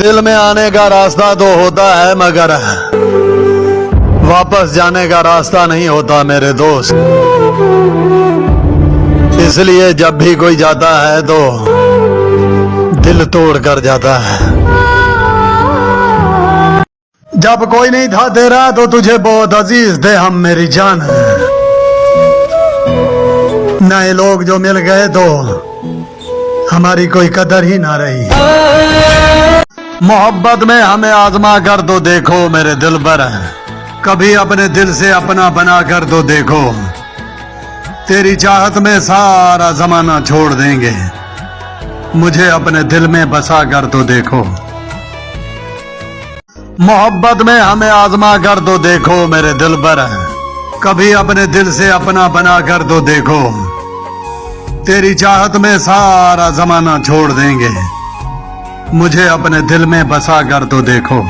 दिल में आने का रास्ता तो होता है मगर वापस जाने का रास्ता नहीं होता मेरे दोस्त। इसलिए जब भी कोई जाता है तो दिल तोड़ कर जाता है। जब कोई नहीं था तेरा तो तुझे बहुत अजीज थे हम मेरी जान। नए लोग जो मिल गए तो हमारी कोई कदर ही ना रही। मोहब्बत में हमें आजमा कर तो देखो मेरे दिल पर, कभी अपने दिल से अपना बना कर तो देखो। तेरी चाहत में सारा जमाना छोड़ देंगे, मुझे अपने दिल में बसा कर तो देखो। मोहब्बत में हमें आजमा कर तो देखो मेरे दिल पर, कभी अपने दिल से अपना बना कर तो देखो। तेरी चाहत में सारा जमाना छोड़ देंगे, मुझे अपने दिल में बसा कर तो देखो।